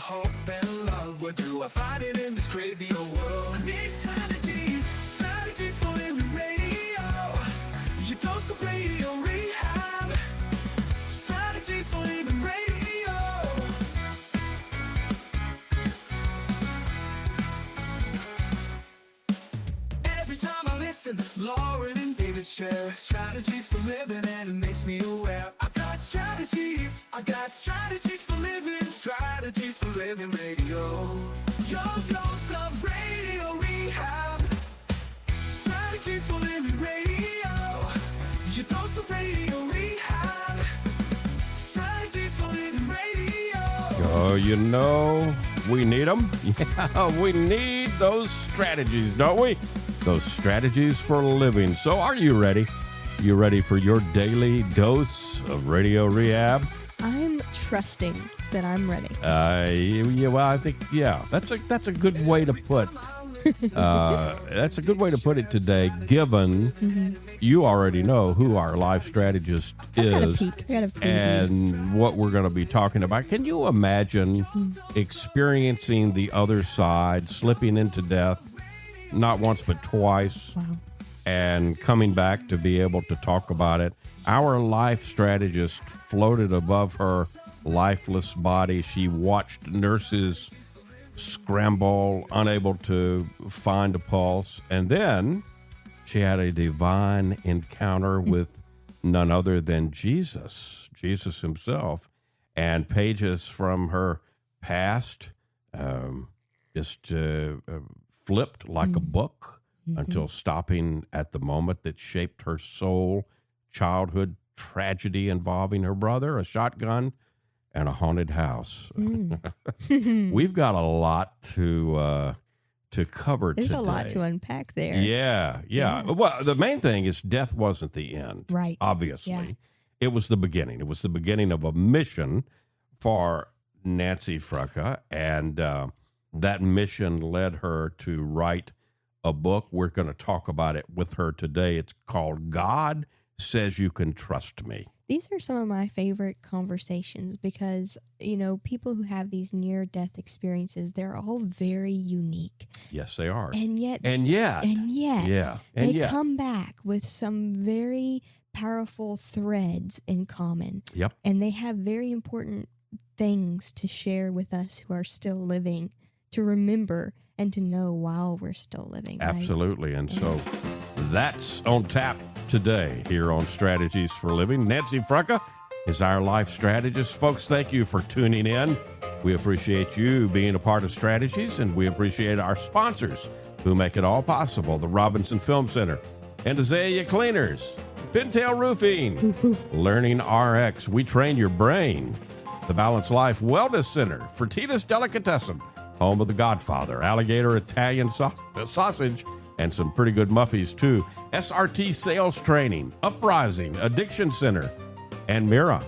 hope and love. Where do I find it in this crazy old world? I need strategies, strategies for living radio. Your dose of radio rehab. Strategies for living radio. Every time I listen, Lauren and David share strategies for living, and it makes me aware. I got strategies for living, strategies for living radio. Your dose of radio rehab. Strategies for living radio. Your dose of radio rehab. Strategies for living radio. Oh, you know, we need them. Yeah, we need those strategies, don't we? Those strategies for living. So are you ready? You ready for your daily dose of radio rehab? I'm trusting that I'm ready. Yeah, well, I think, yeah, that's a good way to put that's a good way to put it today, given you already know who our life strategist is and what we're going to be talking about. Can you imagine experiencing the other side, slipping into death, not once but twice, and coming back to be able to talk about it? Our life strategist floated above her lifeless body. She watched nurses scramble, unable to find a pulse, and then she had a divine encounter with none other than Jesus himself, and pages from her past just flipped like a book until stopping at the moment that shaped her soul. Childhood tragedy involving her brother, a shotgun, and a haunted house. We've got a lot to cover today. There's a lot to unpack there. Yeah. Well, the main thing is death wasn't the end. Right. Obviously. Yeah. It was the beginning. It was the beginning of a mission for Nancy Frecka, and that mission led her to write a book. We're going to talk about it with her today. It's called God Says You Can Trust Me. These are some of my favorite conversations because, you know, people who have these near-death experiences, they're all very unique. Yes, they are. And yet, yeah. they come back with some very powerful threads in common. Yep. And they have very important things to share with us who are still living, to remember and to know while we're still living. Absolutely. Right? And so that's on tap today here on Strategies for Living. Nancy Frecka is our life strategist. Folks, thank you for tuning in. We appreciate you being a part of Strategies, and we appreciate our sponsors who make it all possible. The Robinson Film Center and Azalea Cleaners, Pintail Roofing, Learning RX, We Train Your Brain, the Balanced Life Wellness Center, Fertitas Delicatessen, home of The Godfather, Alligator Italian Sausage, and some pretty good muffies, too. SRT Sales Training, Uprising, Addiction Center, and Mira,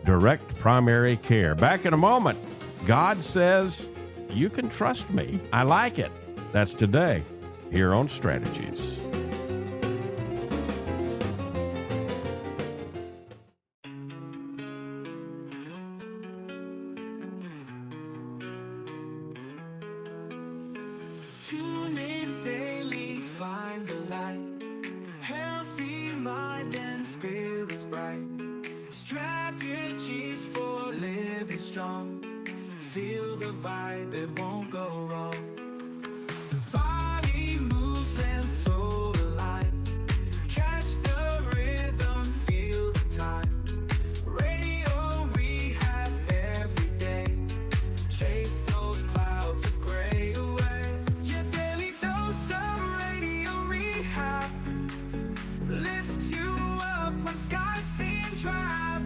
Direct Primary Care. Back in a moment. God Says You Can Trust Me. I like it. That's today here on Strategies. Tune in daily, find the light. Healthy mind and spirits bright. Strategies for living strong. Feel the vibe, it won't go wrong. The body moves and soul align. Catch the rhythm, feel the time. Radio rehab every day. Chase those clouds of gray away. Your daily dose of radio rehab. Lift you up when skies seem drab.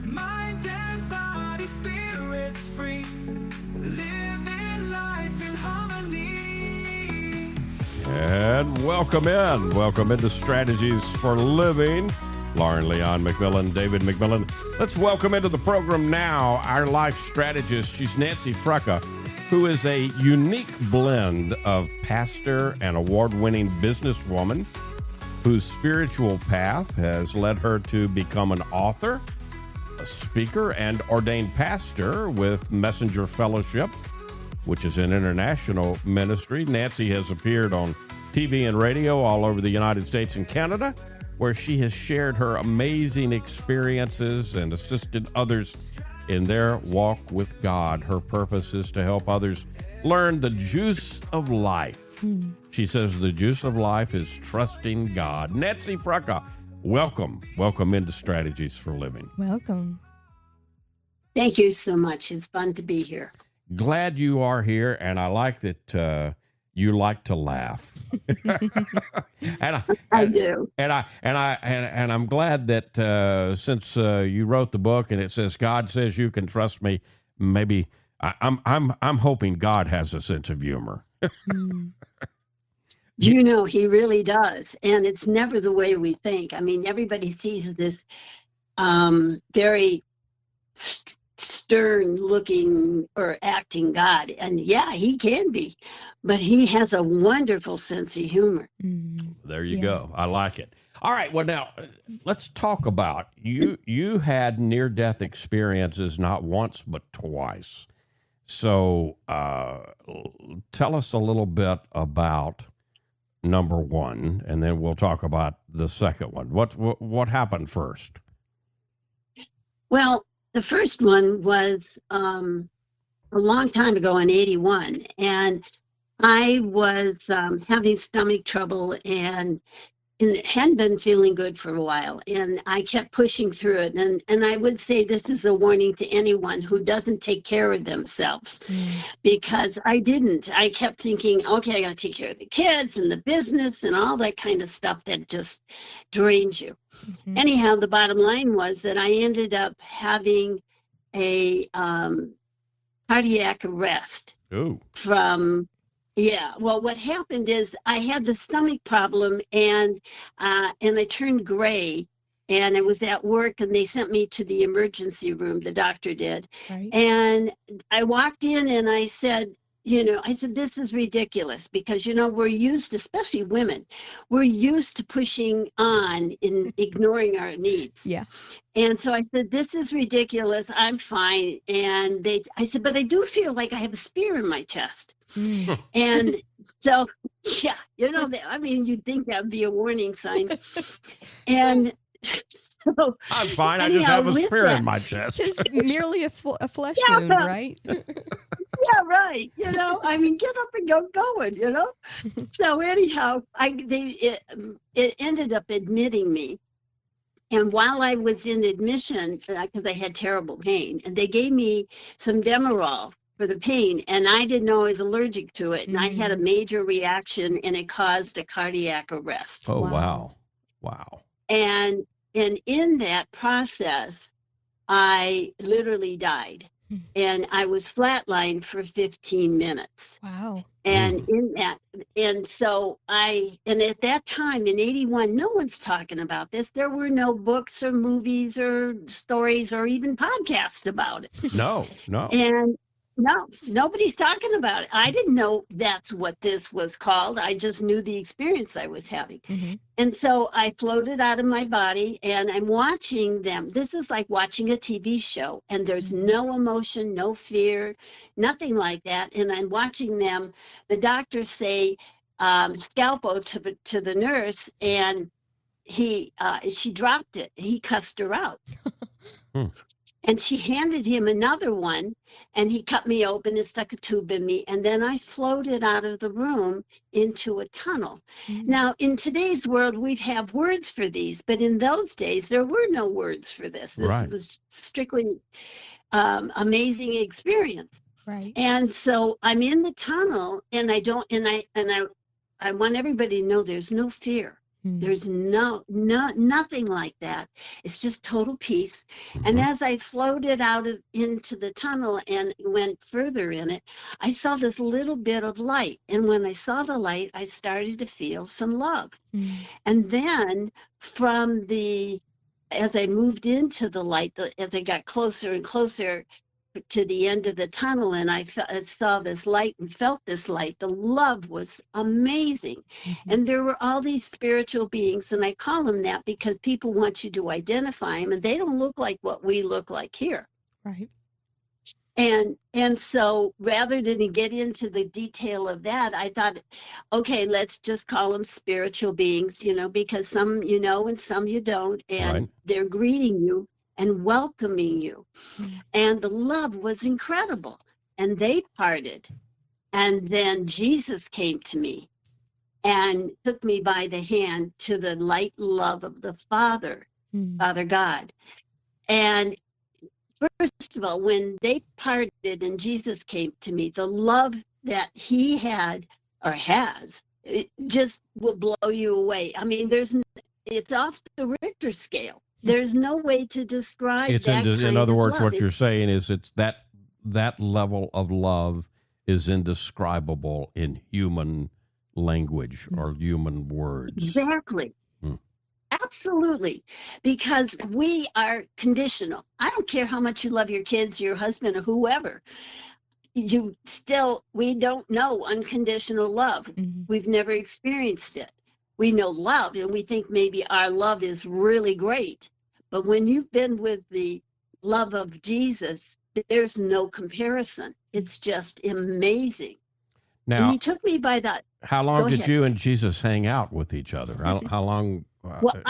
Mind and body, spirits free. Living life in harmony. And welcome into Strategies for Living. Lauren Leon McMillan, David McMillan. Let's welcome into the program now our life strategist. She's Nancy Frecka, who is a unique blend of pastor and award-winning businesswoman whose spiritual path has led her to become an author, a speaker, and ordained pastor with Messenger Fellowship which is an international ministry. Nancy has appeared on TV and radio all over the United States and Canada, where she has shared her amazing experiences and assisted others in their walk with God. Her purpose is to help others learn the juice of life. She says the juice of life is trusting God. Nancy Frecka, welcome. Welcome into Strategies for Living. Welcome. Thank you so much. It's fun to be here. Glad you are here, and I like that you like to laugh. I do. And I'm glad that since you wrote the book and it says God says you can trust me, maybe I'm hoping God has a sense of humor. You know, he really does. And it's never the way we think. I mean, everybody sees this very stern looking or acting God. And yeah, he can be, but he has a wonderful sense of humor. There you go. I like it. All right. Well, now let's talk about you had near-death experiences not once, but twice. So tell us a little bit about number one, and then we'll talk about the second one. What happened first? Well, the first one was a long time ago in 81, and I was having stomach trouble and hadn't been feeling good for a while, and I kept pushing through it. And I would say this is a warning to anyone who doesn't take care of themselves, because I didn't. I kept thinking, okay, I got to take care of the kids and the business and all that kind of stuff that just drains you. Anyhow, the bottom line was that I ended up having a cardiac arrest from. Yeah, well, what happened is I had the stomach problem, and I turned gray, and I was at work, and they sent me to the emergency room. The doctor did, and I walked in, and I said, this is ridiculous, because we're used, especially women, we're used to pushing on and ignoring our needs. Yeah. And so I said, this is ridiculous. I'm fine. And I said, but I do feel like I have a spear in my chest. And so, yeah, you'd think that would be a warning sign. And so, I'm fine. I just have a spear in my chest. Just merely a flesh wound, right? Yeah, right. Get up and go going, So anyhow, it ended up admitting me. And while I was in admission, because I had terrible pain, and they gave me some Demerol for the pain, and I didn't know I was allergic to it, and I had a major reaction, and it caused a cardiac arrest. Oh, wow. And in that process, I literally died, and I was flatlined for 15 minutes. Wow. And so at that time in 81, no one's talking about this. There were no books or movies or stories or even podcasts about it. No. And no, nobody's talking about it. I didn't know that's what this was called. I just knew the experience I was having. And so I floated out of my body, and I'm watching them. This is like watching a TV show, and there's no emotion, no fear, nothing like that. And I'm watching them. The doctors say, scalpel to the nurse, and she dropped it. He cussed her out. And she handed him another one, and he cut me open and stuck a tube in me. And then I floated out of the room into a tunnel. Now, in today's world, we have words for these, but in those days, there were no words for this. This was strictly amazing experience. Right. And so I'm in the tunnel, and I want everybody to know there's no fear. There's nothing like that. It's just total peace. And as I floated out into the tunnel and went further in it, I saw this little bit of light. And when I saw the light, I started to feel some love. And then as I moved into the light, as I got closer and closer to the end of the tunnel, and I saw this light and felt this light, the love was amazing. And there were all these spiritual beings, and I call them that because people want you to identify them, and they don't look like what we look like here. Right. And so rather than get into the detail of that, I thought, okay, let's just call them spiritual beings, because some you know and some you don't, and Right. they're greeting you and welcoming you. Mm. And the love was incredible. And they parted. And then Jesus came to me and took me by the hand to the light love of the Father, Mm. Father God. And first of all, when they parted and Jesus came to me, the love that he had or has, it just will blow you away. I mean, it's off the Richter scale. There's no way to describe It's that in kind other of words, love. what you're saying is it's that level of love is indescribable in human language or human words. Exactly. Hmm. Absolutely. Because we are conditional. I don't care how much you love your kids, your husband, or whoever. We don't know unconditional love. Mhm. We've never experienced it. We know love, and we think maybe our love is really great. But when you've been with the love of Jesus, there's no comparison. It's just amazing. And Now, he took me by that. how long Go did ahead. you and Jesus hang out with each other? How long? Well,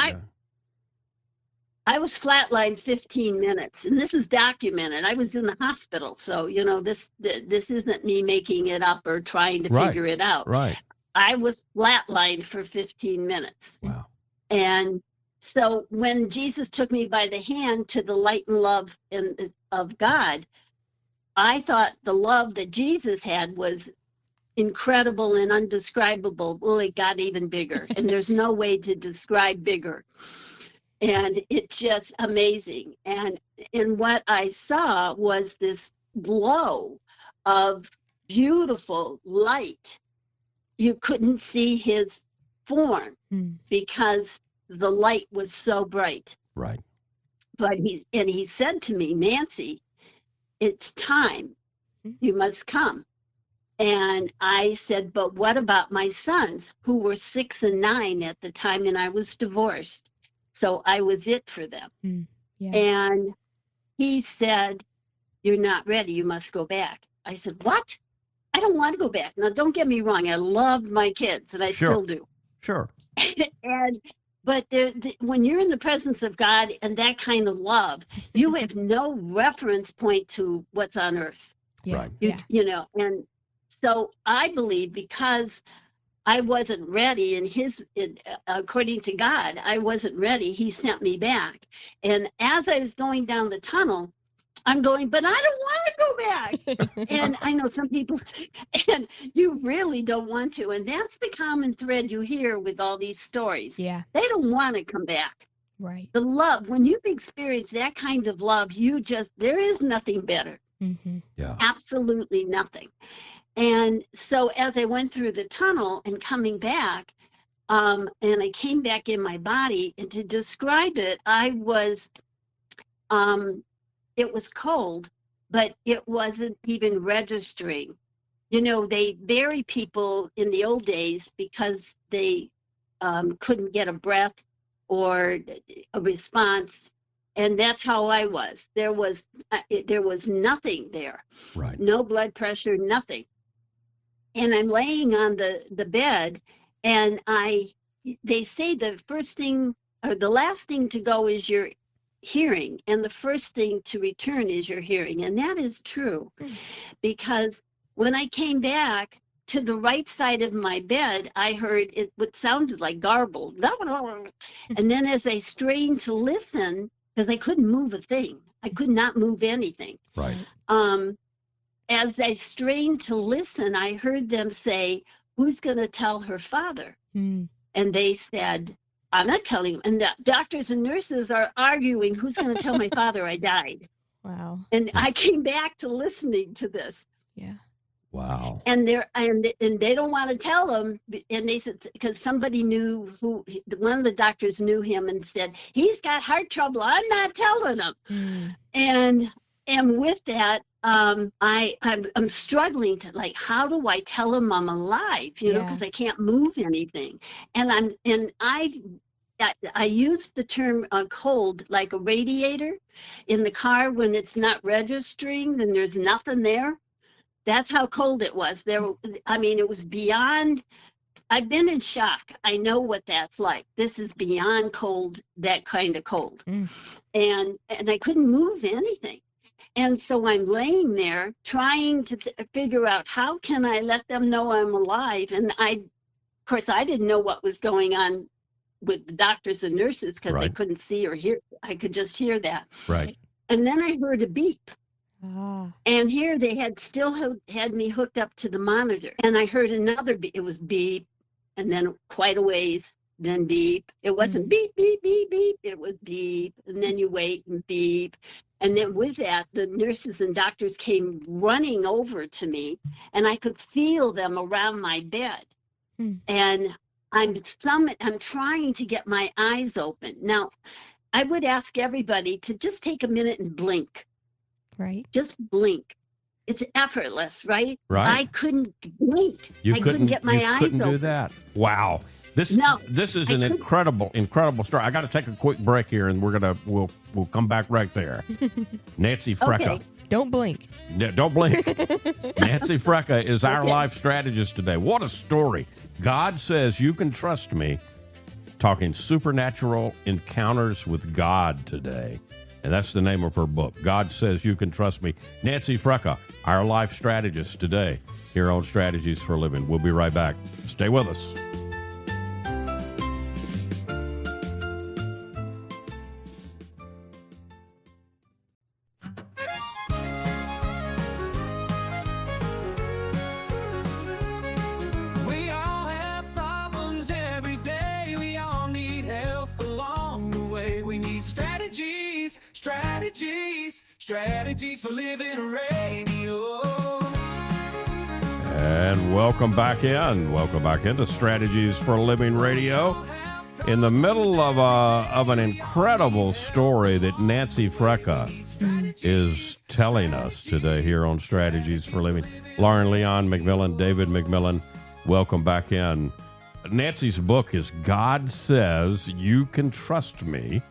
I was flatlined 15 minutes, and this is documented. I was in the hospital, so this isn't me making it up or trying to Right. figure it out. Right. I was flatlined for 15 minutes. Wow. And so when Jesus took me by the hand to the light and love of God, I thought the love that Jesus had was incredible and undescribable. Well, it got even bigger, and there's no way to describe bigger. And it's just amazing. And what I saw was this glow of beautiful light. You couldn't see his form Mm. because the light was so bright. Right. But he said to me, Nancy, it's time. You must come. And I said, but what about my sons who were 6 and 9 at the time, and I was divorced? So I was it for them. Mm. Yeah. And he said, you're not ready. You must go back. I said, what? I don't want to go back. Now, don't get me wrong. I love my kids, and I Sure. still do. Sure. But when you're in the presence of God and that kind of love, you have no reference point to what's on earth. Yeah. Right. Yeah. And so I believe because I wasn't ready, according to God, I wasn't ready. He sent me back. And as I was going down the tunnel, I'm going, but I don't want to go back. And I know some people, and you really don't want to. And that's the common thread you hear with all these stories. Yeah. They don't want to come back. Right. The love, when you've experienced that kind of love, there is nothing better. Mm-hmm. Yeah. Absolutely nothing. And so as I went through the tunnel and coming back, and I came back in my body, and to describe it, it was cold, but it wasn't even registering. They bury people in the old days because they couldn't get a breath or a response. And that's how I was. There was nothing there. Right. No blood pressure, nothing. And I'm laying on the bed, and they say the first thing or the last thing to go is your hearing, and the first thing to return is your hearing. And that is true, because when I came back to the right side of my bed, I heard what sounded like garbled. And then as I strained to listen, because I couldn't move a thing, I could not move anything. Right. As I strained to listen, I heard them say, who's going to tell her father? Mm. And they said, I'm not telling him. And the doctors and nurses are arguing, who's going to tell my father I died? Wow. And I came back to listening to this. Yeah. Wow. And they don't want to tell him. And they said, because somebody knew one of the doctors knew him and said, he's got heart trouble. I'm not telling him. Mm. And with that, I'm struggling to how do I tell him I'm alive? Because I can't move anything. And I I use the term cold, like a radiator in the car when it's not registering and there's nothing there. That's how cold it was. I mean, it was beyond. I've been in shock. I know what that's like. This is beyond cold, that kind of cold. And I couldn't move anything. And so I'm laying there trying to figure out how can I let them know I'm alive. And of course, I didn't know what was going on with the doctors and nurses because I couldn't see or hear. I could just hear that. Right. And then I heard a beep. Ah. And here they had still had me hooked up to the monitor. And I heard another beep. It was beep. And then quite a ways, then beep. It wasn't beep, beep, beep, beep. It was beep. And then you wait and beep. And then with that, the nurses and doctors came running over to me, and I could feel them around my bed. And I'm trying to get my eyes open. Now, I would ask everybody to just take a minute and blink. Right. Just blink. It's effortless, right? Right. I couldn't blink. You I couldn't get my eyes couldn't open. do that. Wow. This is an incredible story. I got to take a quick break here, and we'll come back right there. Nancy Frecka. Okay. Don't blink. Don't blink. Nancy Frecka is our life strategist today. What a story. God says you can trust me. Talking supernatural encounters with God today. And that's the name of her book. God Says You Can Trust Me. Nancy Frecka, our life strategist today here on Strategies for Living. We'll be right back. Stay with us. We all have problems every day. We all need help along the way. We need strategies for living radio. And welcome back in. Welcome back into Strategies for Living Radio. In the middle of an incredible story that Nancy Frecka is telling us today here on Strategies for Living. Lauren Leon McMillan, David McMillan, welcome back in. Nancy's book is God Says You Can Trust Me,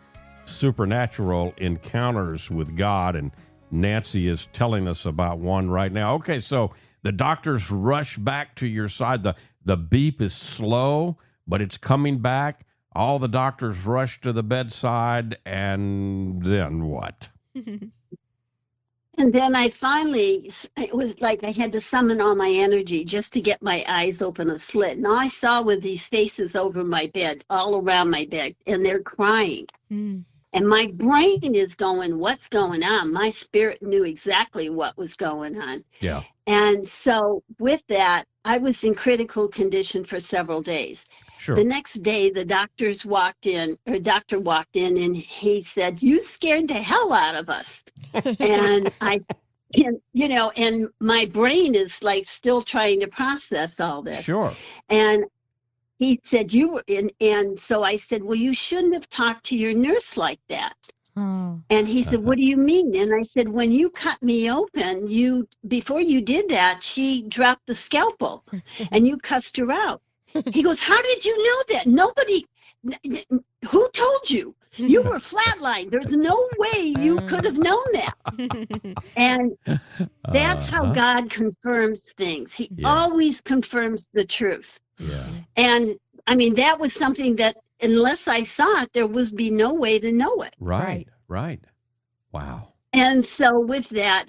Supernatural Encounters with God, and Nancy is telling us about one right now. Okay, so the doctors rush back to your side. The beep is slow, but it's coming back. All the doctors rush to the bedside, and then what? And then it was like I had to summon all my energy just to get my eyes open a slit. And all I saw were these faces over my bed, all around my bed, and they're crying. And my brain is going, what's going on? My spirit knew exactly what was going on. Yeah. And so with that, I was in critical condition for several days. Sure. The next day, the doctor walked in, and he said, "You scared the hell out of us." And and my brain is like still trying to process all this. Sure. And he said, and so I said, "Well, you shouldn't have talked to your nurse like that." Oh. And he said, "What do you mean?" And I said, "When you cut me open, before you did that, she dropped the scalpel and you cussed her out." He goes, "How did you know that? Nobody, who told you? You were flatlined. There's no way you could have known that." And that's how God confirms things. He always confirms the truth. Yeah. And I mean, that was something that unless I saw it, there would be no way to know it. Right. Wow. And so with that,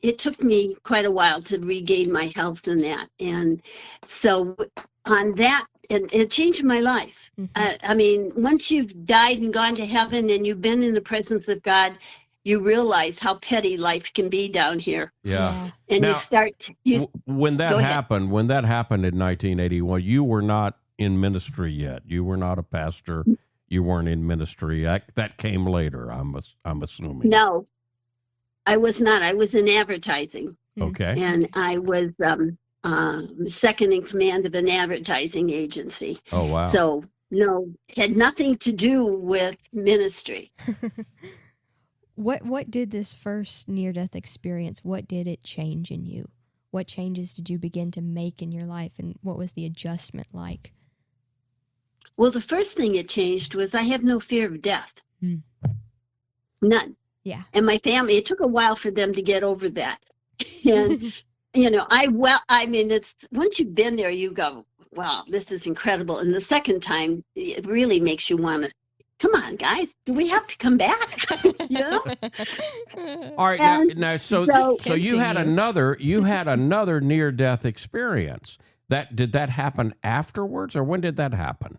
it took me quite a while to regain my health in that. And so on that, and it changed my life. I mean, once you've died and gone to heaven and you've been in the presence of God, you realize how petty life can be down here. Yeah. And Now, you start... when that Go ahead. happened in 1981, you were not in ministry yet. You were not a pastor. You weren't in ministry. That came later, I'm assuming. No, I was not. I was in advertising. Okay. And I was second in command of an advertising agency. Oh, wow. So, no, had nothing to do with ministry. What did this first near-death experience, what did it change in you? What changes did you begin to make in your life, and what was the adjustment like? Well, the first thing it changed was I have no fear of death. Mm. None. Yeah. And my family, it took a while for them to get over that. And, you know, I mean, it's once you've been there, you go, wow, this is incredible. And the second time, it really makes you want to, come on, guys, do we have to come back? You know? All right, And now so you had another near death experience. Did that happen afterwards, or when did that happen?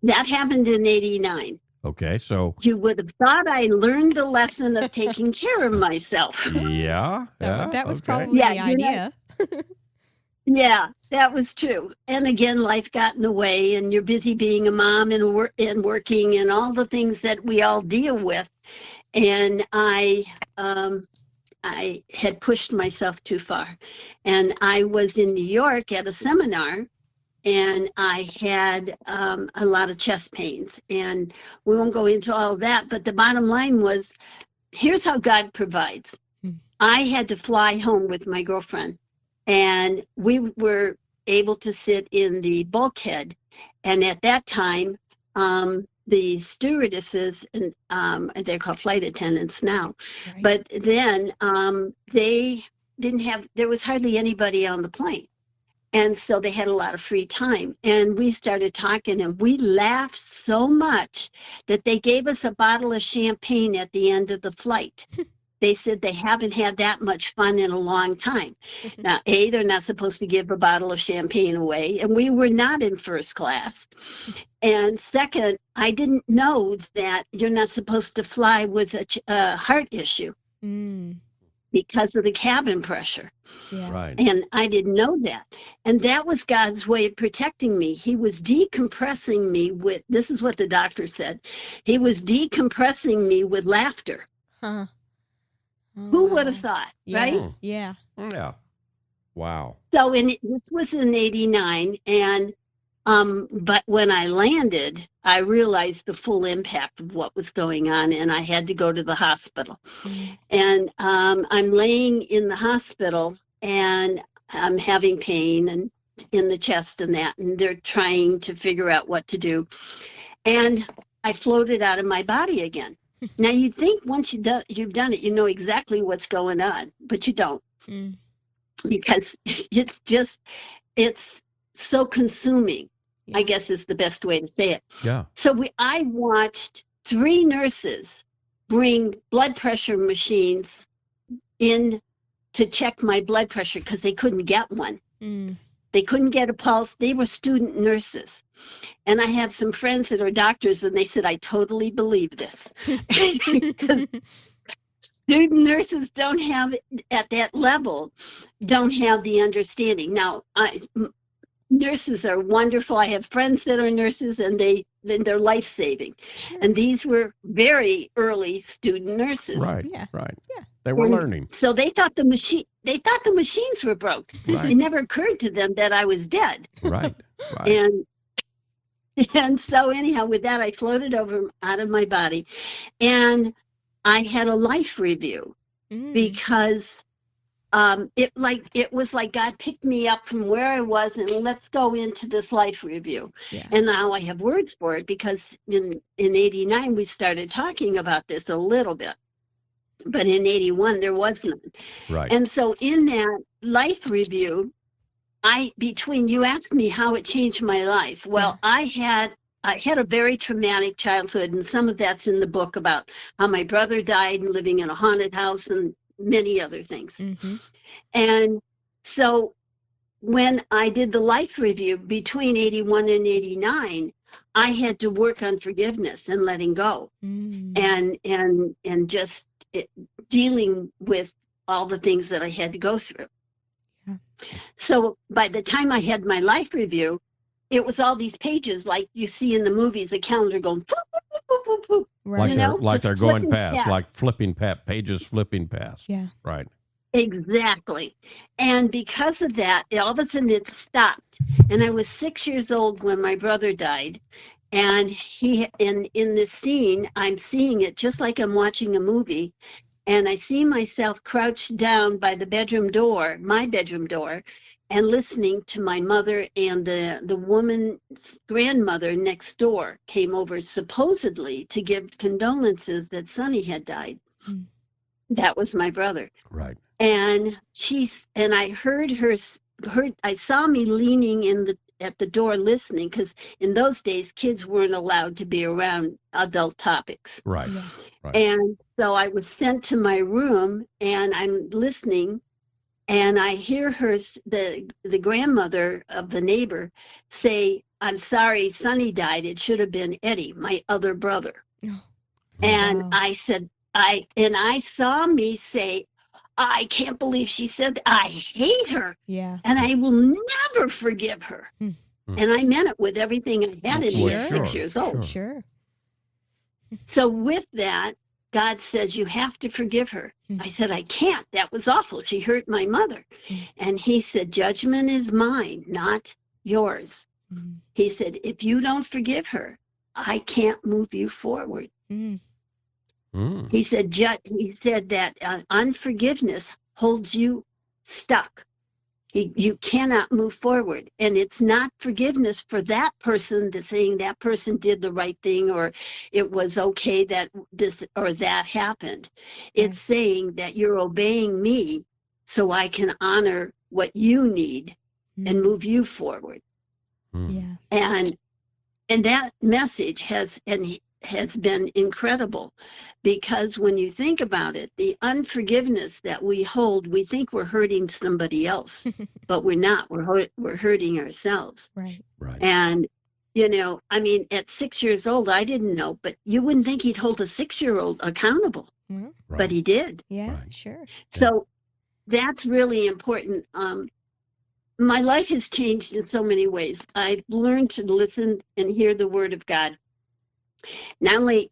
That happened in 89. Okay, so You would have thought I learned the lesson of taking care of myself. yeah, That was okay. probably Yeah, the you know- idea. Yeah, that was true. And again, life got in the way, and you're busy being a mom and working and all the things that we all deal with. And I had pushed myself too far. And I was in New York at a seminar, and I had a lot of chest pains. And we won't go into all of that, but the bottom line was, here's how God provides. I had to fly home with my girlfriend, and we were able to sit in the bulkhead. And at that time, the stewardesses, and they're called flight attendants now, Right. but then they didn't have, there was hardly anybody on the plane. And so they had a lot of free time. And we started talking, and we laughed so much that they gave us a bottle of champagne at the end of the flight. They said they haven't had that much fun in a long time. Now, A, they're not supposed to give a bottle of champagne away, and we were not in first class. And second, I didn't know that you're not supposed to fly with a heart issue Mm. because of the cabin pressure. Yeah. Right. And I didn't know that. And that was God's way of protecting me. He was decompressing me with, this is what the doctor said, he was decompressing me with laughter. Huh. Oh, Who would wow. have thought, Yeah. right? Yeah. Yeah. Wow. So this was in 89, and but when I landed, I realized the full impact of what was going on, and I had to go to the hospital. Mm. And I'm laying in the hospital, and I'm having pain and in the chest and that, and they're trying to figure out what to do. And I floated out of my body again. Now you'd think once you've done it, you know exactly what's going on, but you don't. Mm. Because it's so consuming, Yeah. I guess is the best way to say it. Yeah. So I watched 3 nurses bring blood pressure machines in to check my blood pressure because they couldn't get one. Mm. They couldn't get a pulse. They were student nurses. And I have some friends that are doctors, and they said, I totally believe this. Because student nurses don't have, at that level, don't have the understanding. Now, nurses are wonderful. I have friends that are nurses, and they're life-saving. Sure. And these were very early student nurses. Right. Yeah. Right. Yeah. They were And learning. So they thought the machines were broke. Right. It never occurred to them that I was dead. Right. Right. And so anyhow, with that, I floated out of my body, and I had a life review. Mm. Because it was like God picked me up from where I was, and let's go into this life review. Yeah. And now I have words for it, because in 89 we started talking about this a little bit, but in 81 there was none. Right. And so in that life review, you asked me how it changed my life. Well, I had a very traumatic childhood, and some of that's in the book about how my brother died and living in a haunted house and many other things. Mm-hmm. And so when I did the life review between 81 and 89, I had to work on forgiveness and letting go, Mm. and just dealing with all the things that I had to go through. Yeah. So by the time I had my life review, it was all these pages like you see in the movies, the calendar going, boop, boop, boop, boop, boop, Right. Like just they're going flipping past, like flipping pages flipping past. Yeah. Right. Exactly. And because of that, all of a sudden it stopped. And I was 6 years old when my brother died. And in this scene, I'm seeing it just like I'm watching a movie. And I see myself crouched down by the bedroom door, my bedroom door. and listening to my mother, and the woman's grandmother next door came over supposedly to give condolences that Sonny had died. Mm. That was my brother. Right. And I I saw me leaning at the door listening, because in those days kids weren't allowed to be around adult topics. Right. Yeah. Right. And so I was sent to my room, and I'm listening, and I hear the grandmother of the neighbor say, "I'm sorry, Sonny died. It should have been Eddie, my other brother." Oh, And wow. I said, I saw me say, "I can't believe she said that. I hate her, Yeah. and I will never forgive her." Mm. And I meant it with everything I had in me Well, at sure, 6 years old. Sure. So with that, God says, "You have to forgive her." Mm. I said, "I can't. That was awful. She hurt my mother." Mm. And he said, "Judgment is mine, not yours." Mm. He said, "If you don't forgive her, I can't move you forward." Mm. Mm. He said that unforgiveness holds you stuck. You cannot move forward. And it's not forgiveness for that person that's saying that person did the right thing, or it was okay that this or that happened. It's saying that you're obeying me so I can honor what you need and move you forward. Mm. Yeah. And that message has been incredible, because when you think about it, the unforgiveness that we hold, we think we're hurting somebody else, but we're not. We're hurting ourselves. Right. Right. And I mean, at 6 years old, I didn't know, but you wouldn't think he'd hold a 6-year-old accountable, Well, Right. but he did. yeah, Right. sure. So that's really important. My life has changed in so many ways. I've learned to listen and hear the word of God. Not only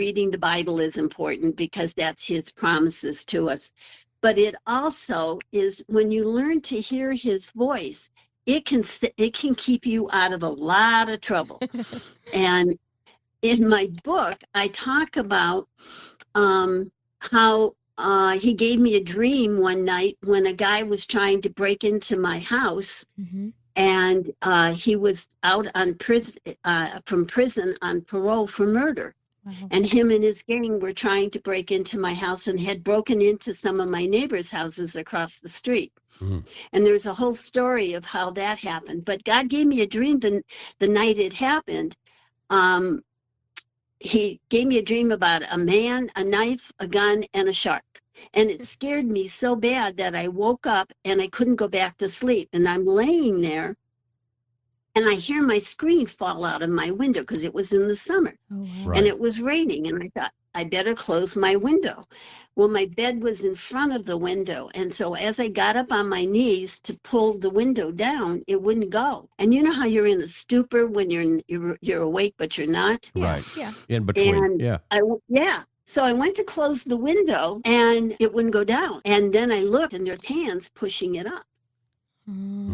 reading the Bible is important, because that's his promises to us, but it also is, when you learn to hear his voice, it can keep you out of a lot of trouble. And in my book, I talk about how he gave me a dream one night when a guy was trying to break into my house. Mm-hmm. And he was out from prison on parole for murder. Wow. And him and his gang were trying to break into my house, and had broken into some of my neighbors' houses across the street. Mm-hmm. And there's a whole story of how that happened. But God gave me a dream the night it happened. He gave me a dream about a man, a knife, a gun, and a shark. And it scared me so bad that I woke up and I couldn't go back to sleep. And I'm laying there, and I hear my screen fall out of my window, because it was in the summer. Oh, wow. Right. And it was raining. And I thought, I better close my window. Well, my bed was in front of the window. And so as I got up on my knees to pull the window down, it wouldn't go. And you know how you're in a stupor when you're awake, but you're not? Yeah, Right. yeah. In between. And Yeah. So I went to close the window, and it wouldn't go down. And then I looked, and there's hands pushing it up.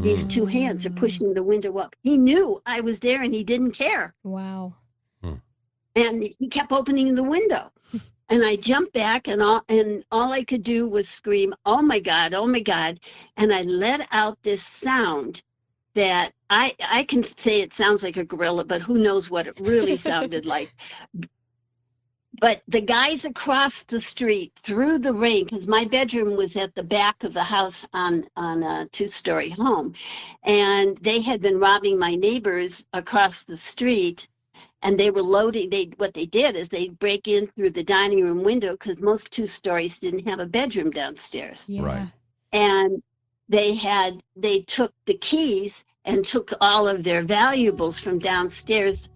These two hands are pushing the window up. He knew I was there, and he didn't care. Wow. And he kept opening the window. And I jumped back, and all I could do was scream, "Oh my God, oh my God." And I let out this sound that I can say it sounds like a gorilla, but who knows what it really sounded like. But the guys across the street, through the rain, because my bedroom was at the back of the house on a 2-story home, and they had been robbing my neighbors across the street, and they were loading. What they did is they break in through the dining room window, because most 2-stories didn't have a bedroom downstairs. Yeah. Right. And they took the keys and took all of their valuables from downstairs.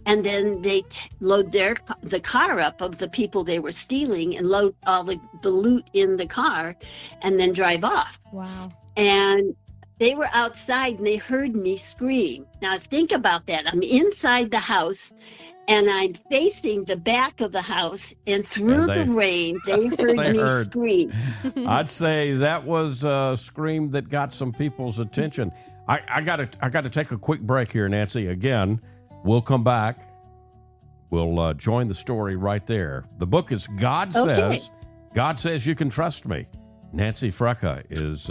And then they load the car up of the people they were stealing, and load all the loot in the car, and then drive off. Wow. And they were outside, and they heard me scream. Now think about that. I'm inside the house, and I'm facing the back of the house, and through the rain, they heard me scream. I'd say that was a scream that got some people's attention. I got to take a quick break here, Nancy. Again, we'll come back. We'll join the story right there. The book is God Okay. Says you can trust me. Nancy Frecka is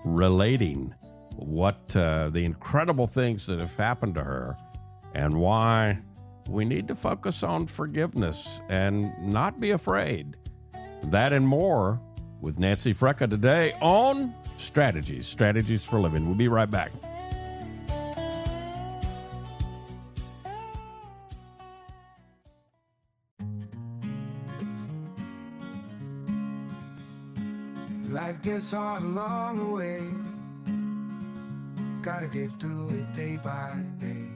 relating what the incredible things that have happened to her and why we need to focus on forgiveness and not be afraid. That and more with Nancy Frecka today on Strategies for Living. We'll be right back. Life gets hard along the way. Gotta get through it day by day.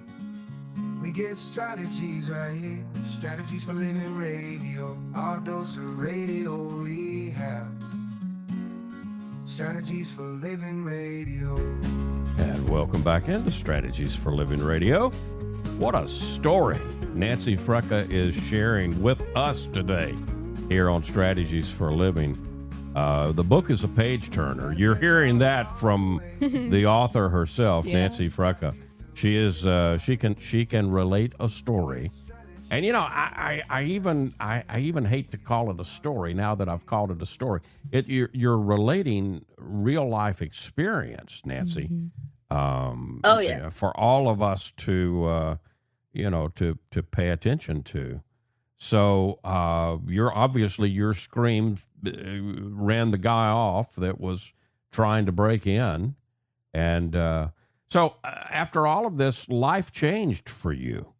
We get strategies right here. Strategies for Living Radio. Our dose of radio rehab. Strategies for Living Radio. And welcome back into Strategies for Living Radio. What a story Nancy Frecka is sharing with us today here on Strategies for Living. The book is a page turner. You're hearing that from the author herself, Nancy Frecka. She is she can relate a story, and I even hate to call it a story now that I've called it a story. You're relating real life experience, Nancy. Mm-hmm. For all of us to to pay attention to. So your scream ran the guy off that was trying to break in, and so after all of this, life changed for you.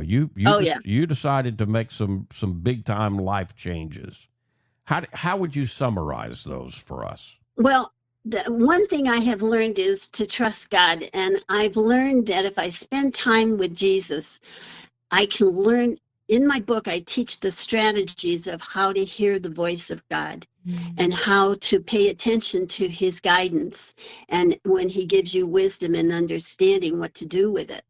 You decided to make some big time life changes. How would you summarize those for us? Well, the one thing I have learned is to trust God, and I've learned that if I spend time with Jesus, I can learn. In my book, I teach the strategies of how to hear the voice of God and how to pay attention to his guidance, and when he gives you wisdom and understanding what to do with it.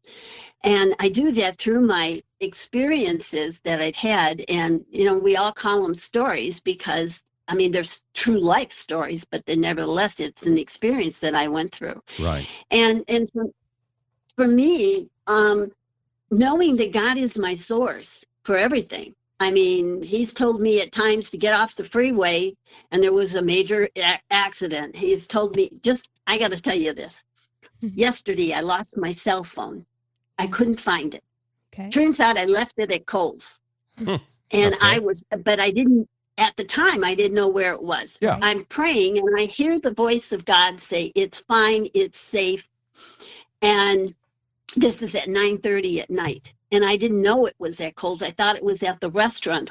And I do that through my experiences that I've had. And, we all call them stories because, there's true life stories, but then nevertheless, it's an experience that I went through. Right. And for me, knowing that God is my source for everything. He's told me at times to get off the freeway and there was a major accident. He's told me, I got to tell you this. Yesterday, I lost my cell phone. I couldn't find it. Okay. Turns out I left it at Kohl's. And but I didn't, at the time, I didn't know where it was. Yeah. I'm praying and I hear the voice of God say, it's fine, it's safe. And this is at 9:30 at night. And I didn't know it was at Kohl's. I thought it was at the restaurant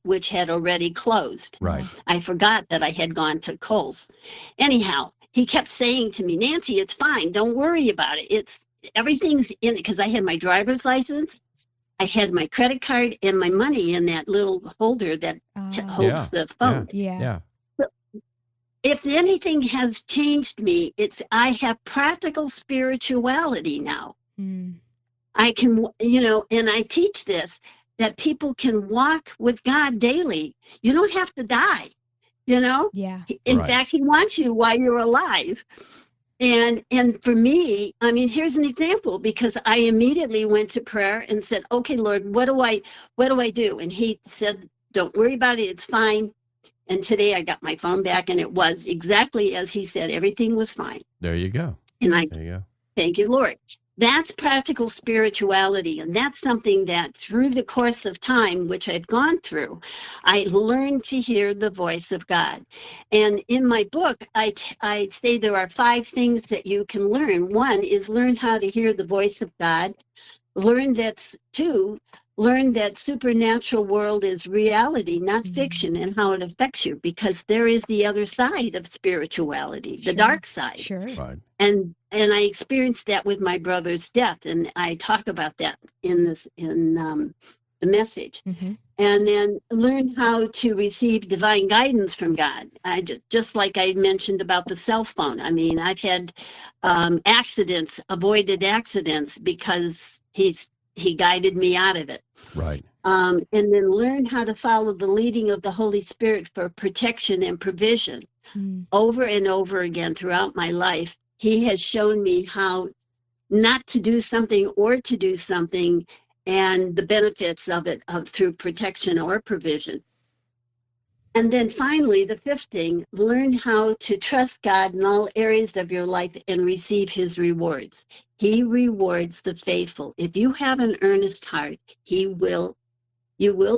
which had already closed. Right. I forgot that I had gone to Kohl's. Anyhow, he kept saying to me, Nancy, it's fine. Don't worry about it. Everything's in it, because I had my driver's license. I had my credit card and my money in that little holder that holds the phone. Yeah. If anything has changed me, I have practical spirituality now. I can, and I teach this, that people can walk with God daily. You don't have to die, Yeah. In fact, he wants you while you're alive. And for me, here's an example, because I immediately went to prayer and said, okay, Lord, what do I do? And he said, don't worry about it. It's fine. And today I got my phone back and it was exactly as he said. Everything was fine. There you go. And there you go. Thank you, Lord. That's practical spirituality. And that's something that through the course of time, which I've gone through, I learned to hear the voice of God. And in my book, I say there are 5 things that you can learn. 1 is learn how to hear the voice of God. Learn that supernatural world is reality, not fiction, and how it affects you, because there is the other side of spirituality, the dark side. Sure. Right. And I experienced that with my brother's death, and I talk about that in the message. And then learn how to receive divine guidance from God. Just like I mentioned about the cell phone. I've had avoided accidents because he guided me out of it. Right. And then learn how to follow the leading of the Holy Spirit for protection and provision. Over and over again throughout my life, he has shown me how not to do something or to do something, and the benefits of it through protection or provision. And then finally, the fifth thing, learn how to trust God in all areas of your life and receive his rewards. He rewards the faithful. If you have an earnest heart, you will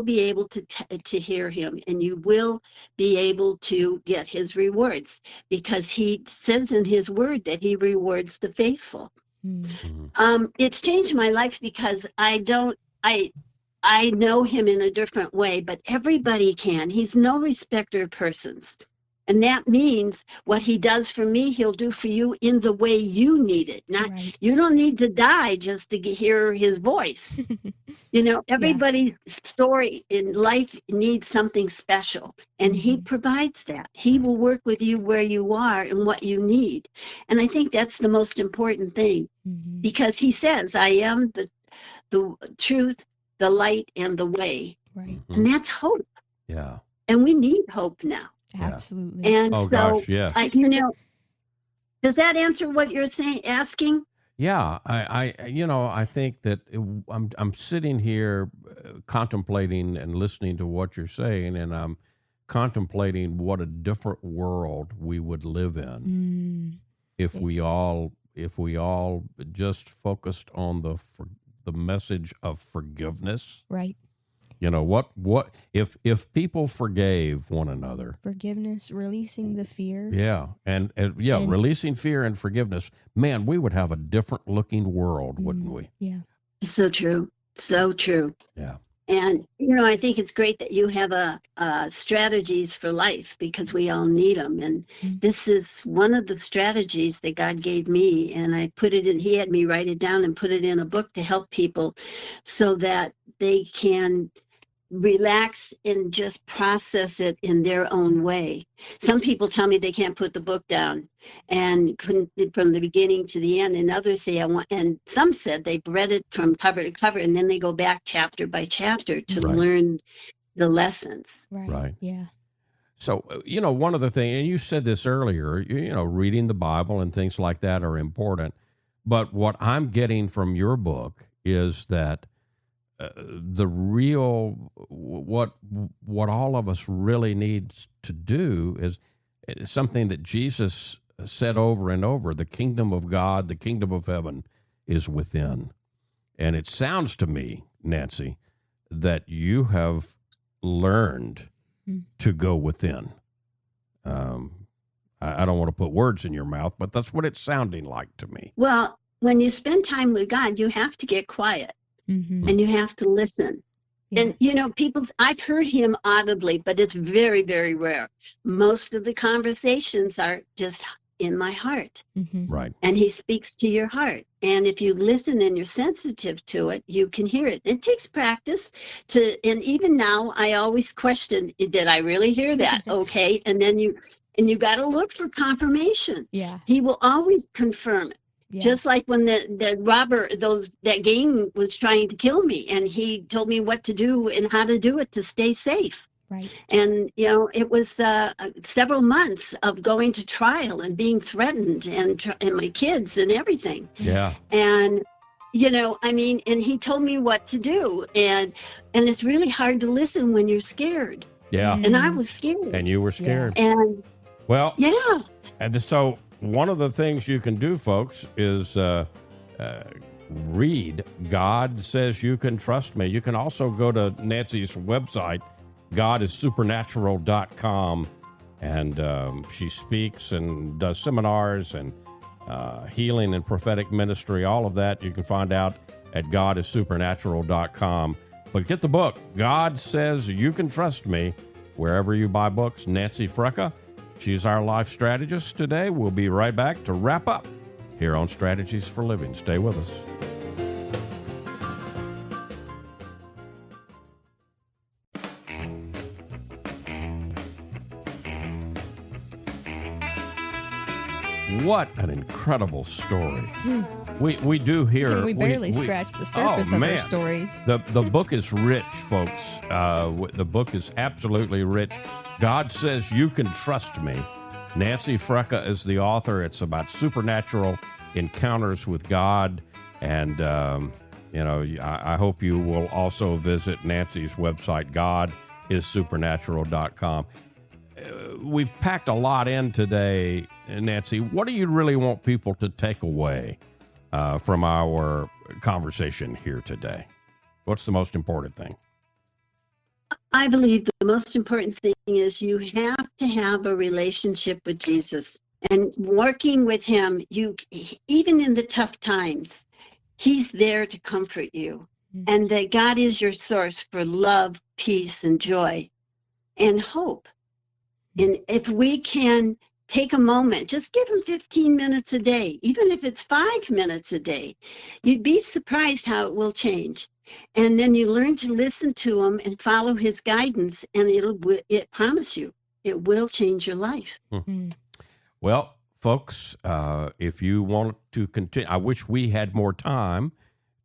be able to hear him, and you will be able to get his rewards, because he says in his word that he rewards the faithful. It's changed my life, because I know him in a different way, but everybody can. He's no respecter of persons. And that means what he does for me, he'll do for you in the way you need it. Not, Right. You don't need to die just to hear his voice. Everybody's story in life needs something special, and he provides that. He will work with you where you are and what you need. And I think that's the most important thing, because he says, I am the truth, the light, and the way. Right. And that's hope. Yeah. And we need hope now. Absolutely. And Oh, so, gosh, yes. does that answer what you're asking? Yeah, I think that I'm sitting here contemplating and listening to what you're saying, and I'm contemplating what a different world we would live in if we all just focused on the message of forgiveness. Right. What if people forgave one another? Forgiveness, releasing the fear. Yeah, and releasing fear and forgiveness. Man, we would have a different looking world, wouldn't we? Yeah. So true. So true. Yeah. And, I think it's great that you have strategies for life, because we all need them. And this is one of the strategies that God gave me. And I put it in, he had me write it down and put it in a book to help people so that they can relax and just process it in their own way. Some people tell me they can't put the book down and from the beginning to the end, and others say and some said they've read it from cover to cover, and then they go back chapter by chapter to learn the lessons. Right. Yeah. So, one of the things, and you said this earlier, reading the Bible and things like that are important. But what I'm getting from your book is that the real, what all of us really needs to do is something that Jesus said over and over: the kingdom of God, the kingdom of heaven is within. And it sounds to me, Nancy, that you have learned to go within. I don't want to put words in your mouth, but that's what it's sounding like to me. Well, when you spend time with God, you have to get quiet. And you have to listen. Yeah. And, I've heard him audibly, but it's very, very rare. Most of the conversations are just in my heart. Right. And he speaks to your heart. And if you listen and you're sensitive to it, you can hear it. It takes practice and even now I always question, did I really hear that? Okay. And then you got to look for confirmation. Yeah. He will always confirm it. Yeah. Just like when the robber, that gang was trying to kill me, and he told me what to do and how to do it to stay safe. Right. And, it was several months of going to trial and being threatened and my kids and everything. Yeah. And, and he told me what to do. And it's really hard to listen when you're scared. Yeah. And I was scared. And you were scared. Yeah. And, well, yeah. And so one of the things you can do, folks, is read God Says You Can Trust Me. You can also go to Nancy's website, godissupernatural.com, and she speaks and does seminars and healing and prophetic ministry. All of that you can find out at godissupernatural.com. But get the book, God Says You Can Trust Me, wherever you buy books. Nancy Frecka, she's our life strategist today. We'll be right back to wrap up here on Strategies for Living. Stay with us. What an incredible story. We do hear... We barely scratched the surface of our stories. The book is rich, folks. The book is absolutely rich. God Says You Can Trust Me. Nancy Frecka is the author. It's about supernatural encounters with God. And, I hope you will also visit Nancy's website, supernatural.com. We've packed a lot in today, Nancy. What do you really want people to take away from our conversation here today? What's the most important thing? I believe the most important thing is you have to have a relationship with Jesus, and working with him, even in the tough times, he's there to comfort you, and that God is your source for love, peace, and joy, and hope. And if we can take a moment, just give him 15 minutes a day, even if it's 5 minutes a day, you'd be surprised how it will change. And then you learn to listen to him and follow his guidance, and it promise you, it will change your life. Well, folks, if you want to continue, I wish we had more time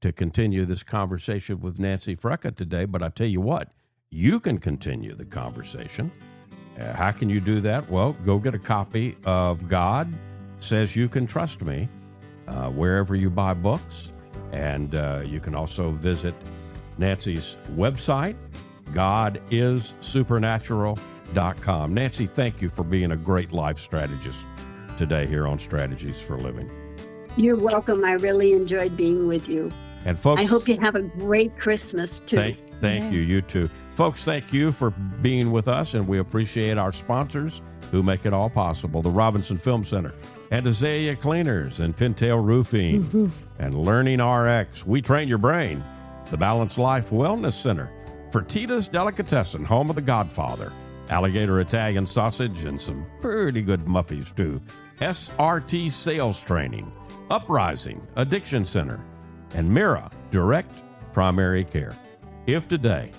to continue this conversation with Nancy Frecka today, but I tell you what, you can continue the conversation. How can you do that? Well, go get a copy of God Says You Can Trust Me, wherever you buy books. And you can also visit Nancy's website, godissupernatural.com. Nancy, thank you for being a great life strategist today here on Strategies for Living. You're welcome. I really enjoyed being with you. And folks, I hope you have a great Christmas, too. Thank you. You too. Folks, thank you for being with us, and we appreciate our sponsors who make it all possible. The Robinson Film Center, and Azalea Cleaners, and Pintail Roofing, and Learning RX. We Train Your Brain. The Balanced Life Wellness Center, Fertitta's Delicatessen, home of the Godfather, Alligator Italian Sausage, and some pretty good muffies, too. SRT Sales Training, Uprising Addiction Center, and Mira Direct Primary Care. If today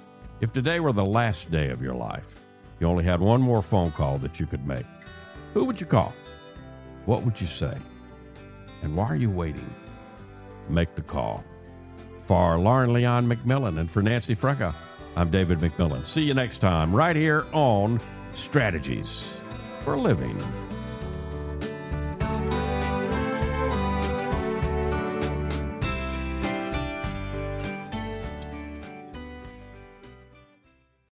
were the last day of your life, you only had one more phone call that you could make, who would you call? What would you say? And why are you waiting? Make the call. For Lauren Leon McMillan and for Nancy Frecka, I'm David McMillan. See you next time right here on Strategies for Living.